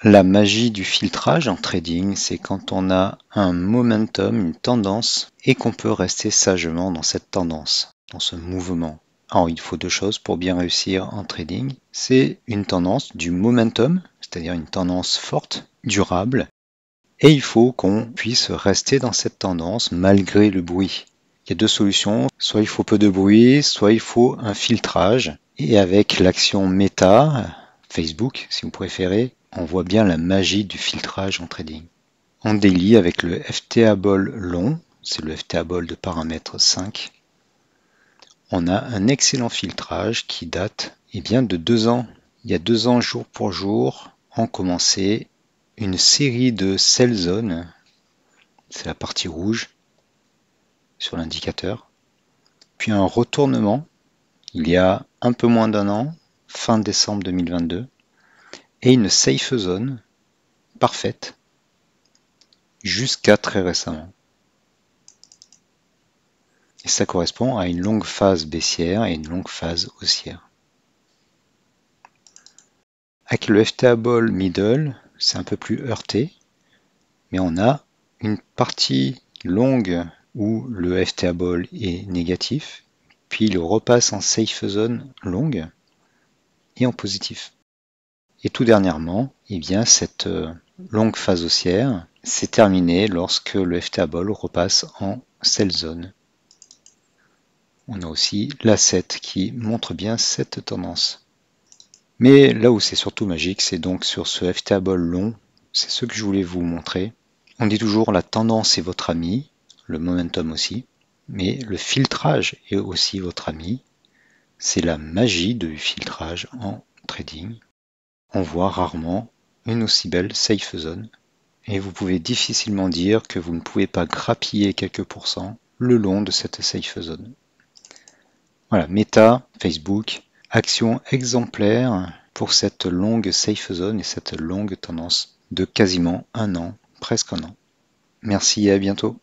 La magie du filtrage en trading, c'est quand on a un momentum, une tendance, et qu'on peut rester sagement dans cette tendance, dans ce mouvement. Alors, il faut deux choses pour bien réussir en trading. C'est une tendance, du momentum, c'est-à-dire une tendance forte, durable, et il faut qu'on puisse rester dans cette tendance malgré le bruit. Il y a deux solutions, soit il faut peu de bruit, soit il faut un filtrage. Et avec l'action méta, Facebook si vous préférez, on voit bien la magie du filtrage en trading. En daily avec le FTA Ball long, c'est le FTA Ball de paramètre 5, on a un excellent filtrage qui date de 2 ans. Il y a 2 ans, jour pour jour, on commençait une série de sell zones, c'est la partie rouge sur l'indicateur, puis un retournement il y a un peu moins d'un an, fin décembre 2022, et une safe zone parfaite jusqu'à très récemment. Et ça correspond à une longue phase baissière et une longue phase haussière. Avec le FTA Ball Middle, c'est un peu plus heurté, mais on a une partie longue où le FTA Ball est négatif, puis il repasse en safe zone longue et en positif. Et tout dernièrement, cette longue phase haussière s'est terminée lorsque le FTA Ball repasse en sell zone. On a aussi l'asset qui montre bien cette tendance. Mais là où c'est surtout magique, c'est donc sur ce FTA Ball long, c'est ce que je voulais vous montrer. On dit toujours la tendance est votre ami, le momentum aussi, mais le filtrage est aussi votre ami. C'est la magie du filtrage en trading. On voit rarement une aussi belle safe zone et vous pouvez difficilement dire que vous ne pouvez pas grappiller quelques pourcents le long de cette safe zone. Voilà, Meta, Facebook, action exemplaire pour cette longue safe zone et cette longue tendance de quasiment un an, presque un an. Merci et à bientôt.